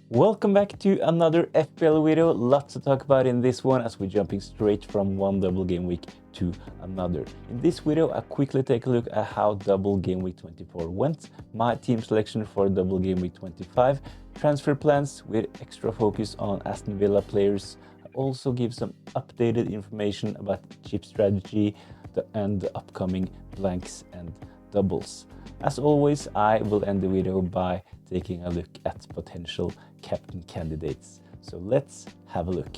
Welcome back to another FPL video. Lots to talk about in this one as we're jumping straight from one double game week to another. In this video, I'll quickly take a look at how double game week 24 went, my team selection for double game week 25, transfer plans with extra focus on Aston Villa players. I also give some updated information about chip strategy and the upcoming blanks and doubles. As always, I will end the video by taking a look at potential captain candidates. So let's have a look.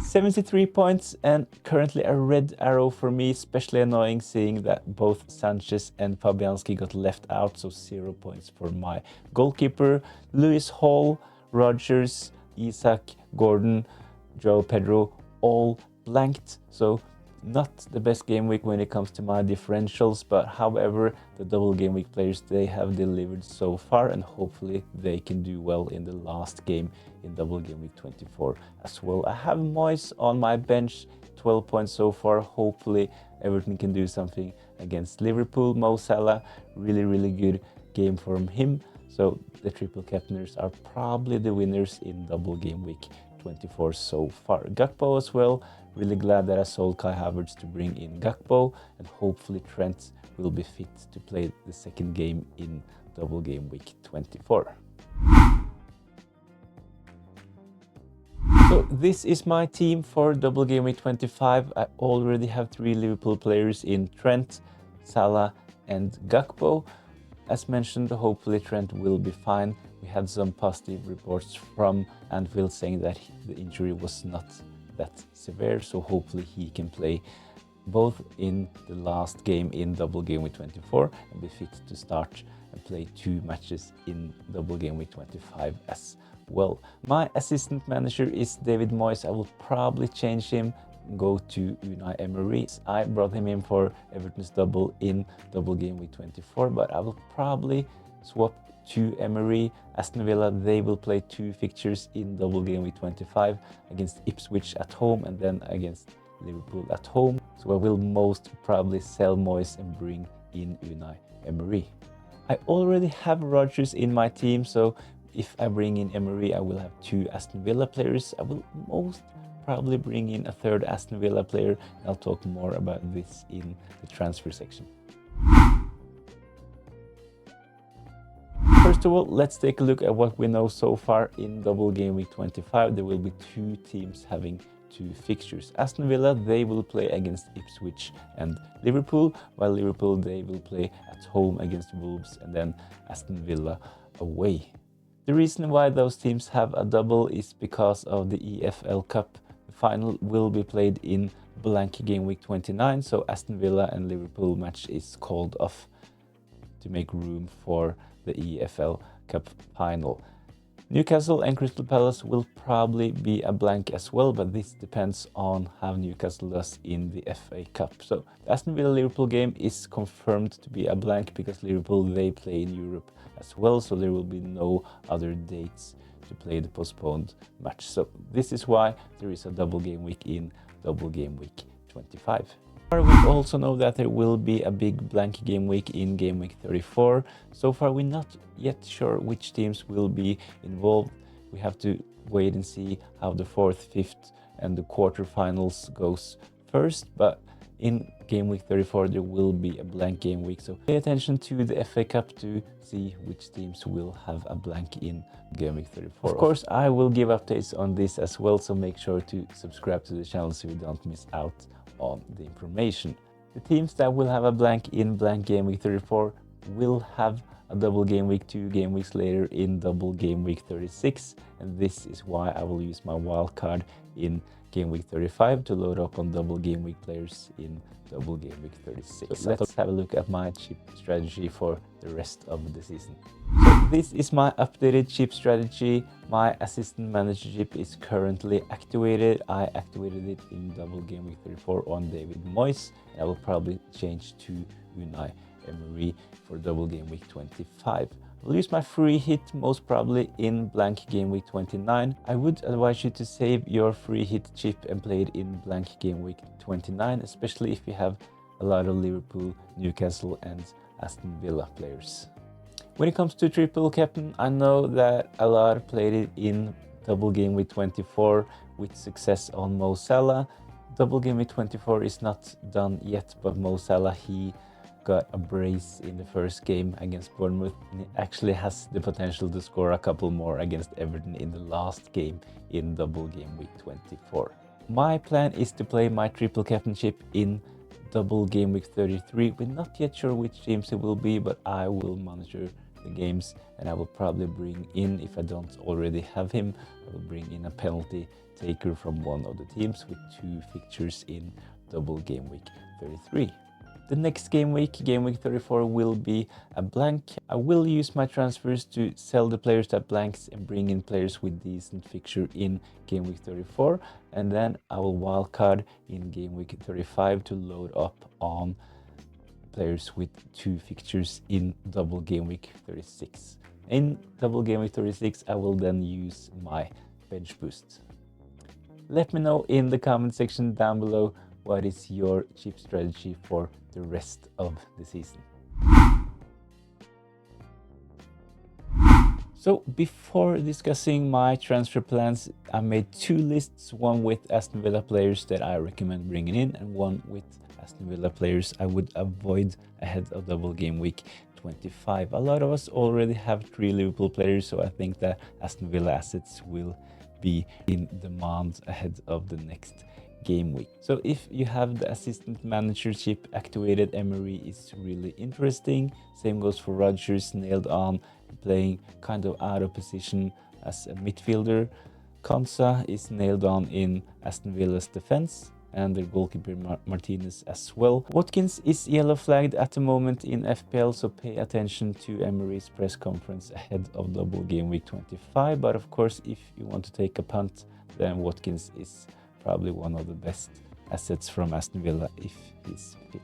$73 points and currently a red arrow for me, especially annoying seeing that both Sanchez and Fabianski got left out, so 0 points for my goalkeeper. Lewis Hall, Rodgers, Isak, Gordon, Joe Pedro, all blanked, so not the best game week when it comes to my differentials, but however, the double game week players, they have delivered so far and hopefully they can do well in the last game in double game week 24 as well. I have Moyes on my bench, 12 points so far. Hopefully Everton can do something against Liverpool. Mo Salah, really good game from him. So the triple captainers are probably the winners in double game week 24 so far. Gakpo as well. Really glad that I sold Kai Havertz to bring in Gakpo, and hopefully Trent will be fit to play the second game in double game week 24. So this is my team for double game week 25. I already have 3 Liverpool players in Trent, Salah and Gakpo. As mentioned, hopefully Trent will be fine. We had some positive reports from Anfield saying that the injury was not that severe, so hopefully he can play both in the last game in double game week 24 and be fit to start and play 2 matches in double game week 25 as well. My assistant manager is David Moyes. I will probably change him, go to Unai Emery. I brought him in for Everton's double in double game week 24, but I will probably swap to Emery. Aston Villa, they will play 2 fixtures in double game week 25 against Ipswich at home and then against Liverpool at home. So I will most probably sell Moyes and bring in Unai Emery. I already have Rodgers in my team, so if I bring in Emery, I will have 2 Aston Villa players. I will most probably bring in a 3rd Aston Villa player, and I'll talk more about this in the transfer section. First of all, let's take a look at what we know so far in double game week 25. There will be 2 teams having 2 fixtures. Aston Villa, they will play against Ipswich and Liverpool, while Liverpool, they will play at home against Wolves and then Aston Villa away. The reason why those teams have a double is because of the EFL Cup. The final will be played in blank game week 29, so Aston Villa and Liverpool match is called off to make room for the EFL Cup final. Newcastle and Crystal Palace will probably be a blank as well, but this depends on how Newcastle does in the FA Cup. So the Aston Villa-Liverpool game is confirmed to be a blank because Liverpool, they play in Europe as well, so there will be no other dates to play the postponed match. So this is why there is a double game week in double game week 25. We also know that there will be a big blank game week in game week 34. So far, we're not yet sure which teams will be involved. We have to wait and see how the 4th, 5th and the quarterfinals goes first. But in game week 34, there will be a blank game week. So pay attention to the FA Cup to see which teams will have a blank in game week 34. Of course, I will give updates on this as well, so make sure to subscribe to the channel so you don't miss out on the information. The teams that will have a blank in blank game week 34 will have a double game week 2 game weeks later in double game week 36, and this is why I will use my wild card in game week 35 to load up on double game week players in double game week 36. So let's have a look at my chip strategy for the rest of the season. So this is my updated chip strategy. My assistant manager chip is currently activated. I activated it in double game week 34 on David Moyes. I will probably change to Unai Emery for double game week 25. I'll use my free hit most probably in blank game week 29. I would advise you to save your free hit chip and play it in blank game week 29, especially if you have a lot of Liverpool, Newcastle and Aston Villa players. When it comes to triple captain, I know that a lot played it in double game week 24 with success on Mo Salah. Double game week 24 is not done yet, but Mo Salah, he got a brace in the first game against Bournemouth, and he actually has the potential to score a couple more against Everton in the last game in double game week 24. My plan is to play my triple captainship in double game week 33. We're not yet sure which teams it will be, but I will monitor the games and I will probably bring in, if I don't already have him, I will bring in a penalty taker from one of the teams with 2 fixtures in double game week 33. The next game week 34, will be a blank. I will use my transfers to sell the players that blanks and bring in players with decent fixture in game week 34, and then I will wildcard in game week 35 to load up on players with 2 fixtures in double game week 36. In double game week 36, I will then use my bench boost. Let me know in the comment section down below what is your chip strategy for the rest of the season. So before discussing my transfer plans, I made 2 lists, one with Aston Villa players that I recommend bringing in and one with Aston Villa players I would avoid ahead of double game week 25. A lot of us already have 3 Liverpool players, so I think that Aston Villa assets will be in demand ahead of the next game week. So if you have the assistant manager chip activated, Emery is really interesting. Same goes for Rodgers, nailed on, playing kind of out of position as a midfielder. Konsa is nailed on in Aston Villa's defense, and their goalkeeper Martinez as well. Watkins is yellow flagged at the moment in FPL, so pay attention to Emery's press conference ahead of double game week 25. But of course, if you want to take a punt, then Watkins is probably one of the best assets from Aston Villa if he's fit.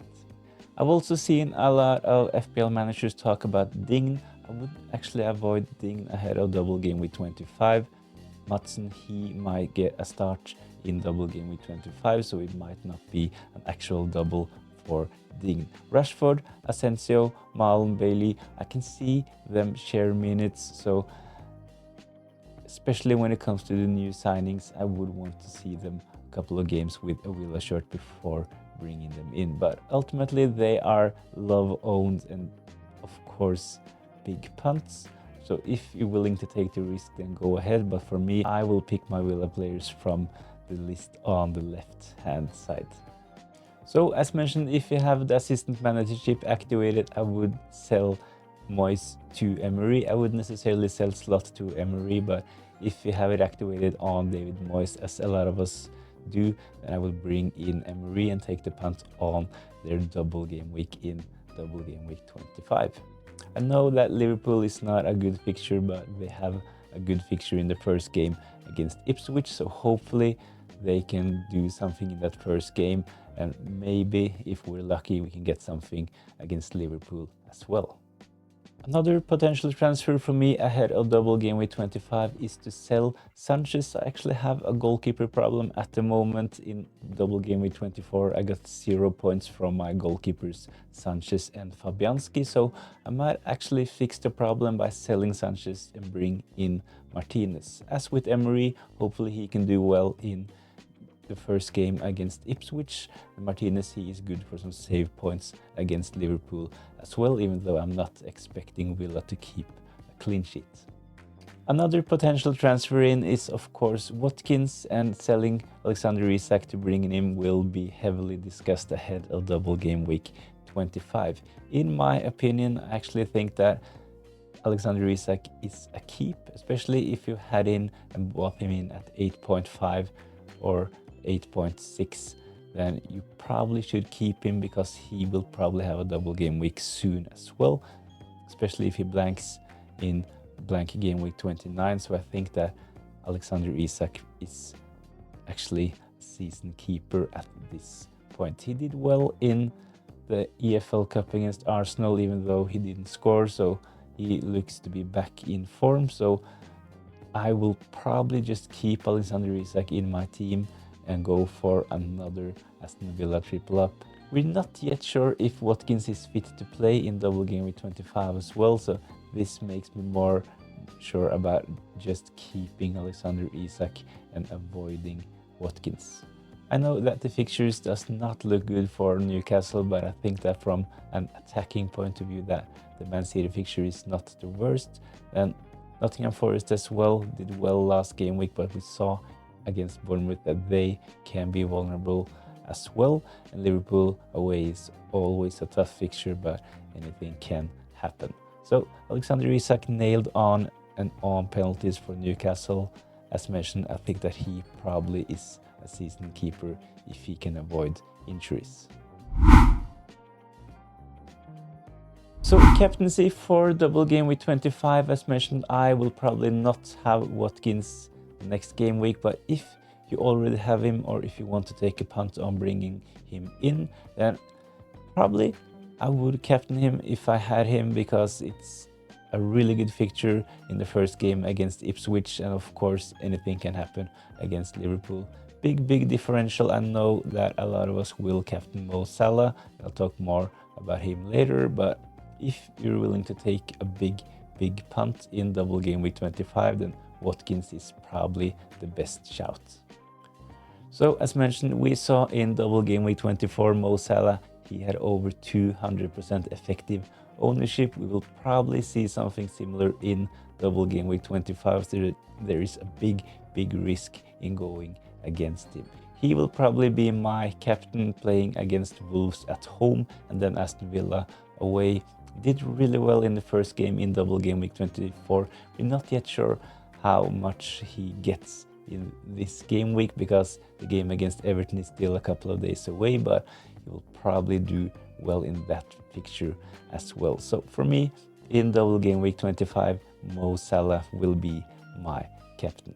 I've also seen a lot of FPL managers talk about Ding. I would actually avoid Ding ahead of double game week 25. Maatsen, he might get a start in double game week 25, so it might not be an actual double for Ding. Rashford, Asensio, Malm, Bailey, I can see them share minutes, so especially when it comes to the new signings, I would want to see them a couple of games with a Villa shirt before bringing them in. But ultimately, they are love-owned and, of course, big punts. So if you're willing to take the risk, then go ahead. But for me, I will pick my Villa players from the list on the left-hand side. So as mentioned, if you have the assistant manager chip activated, I would sell Moyes to Emery. I wouldn't necessarily sell Slot to Emery, but if you have it activated on David Moyes, as a lot of us do, then I will bring in Emery and take the punt on their double game week in double game week 25. I know that Liverpool is not a good fixture, but they have a good fixture in the first game against Ipswich, so hopefully they can do something in that first game, and maybe if we're lucky we can get something against Liverpool as well. Another potential transfer for me ahead of double game week 25 is to sell Sanchez. I actually have a goalkeeper problem at the moment in double game week 24. I got 0 points from my goalkeepers Sanchez and Fabianski, so I might actually fix the problem by selling Sanchez and bring in Martinez. As with Emery, hopefully he can do well in the first game against Ipswich. Martinez, he is good for some save points against Liverpool as well, even though I'm not expecting Villa to keep a clean sheet. Another potential transfer in is of course Watkins, and selling Alexander Isak to bring in him will be heavily discussed ahead of double game week 25. In my opinion, I actually think that Alexander Isak is a keep, especially if you had in and bought him in at 8.5 or 8.6, then you probably should keep him because he will probably have a double game week soon as well, especially if he blanks in blank game week 29. So I think that Alexander Isak is actually a season keeper at this point. He did well in the EFL Cup against Arsenal, even though he didn't score, so he looks to be back in form, so I will probably just keep Alexander Isak in my team and go for another Aston Villa triple up. We're not yet sure if Watkins is fit to play in double game week 25 as well, so this makes me more sure about just keeping Alexander Isak and avoiding Watkins. I know that the fixtures does not look good for Newcastle, but I think that from an attacking point of view that the Man City fixture is not the worst. And Nottingham Forest as well did well last game week, but we saw against Bournemouth that they can be vulnerable as well. And Liverpool away is always a tough fixture, but anything can happen. So Alexander Isak nailed on and on penalties for Newcastle. As mentioned, I think that he probably is a season keeper if he can avoid injuries. So captaincy for double game week 25, as mentioned, I will probably not have Watkins next game week, but if you already have him or if you want to take a punt on bringing him in, then probably I would captain him if I had him, because it's a really good fixture in the first game against Ipswich, and of course anything can happen against Liverpool. Big differential. I know that a lot of us will captain Mo Salah. I'll talk more about him later, but if you're willing to take a big punt in double game week 25, then Watkins is probably the best shout. So as mentioned, we saw in double game week 24 Mo Salah, he had over 200% effective ownership. We will probably see something similar in double game week 25. So there is a big risk in going against him. He will probably be my captain playing against Wolves at home, and then Aston Villa away. Did really well in the first game in double game week 24. We're not yet sure how much he gets in this game week, because the game against Everton is still a couple of days away, but he will probably do well in that fixture as well. So for me, in double game week 25, Mo Salah will be my captain.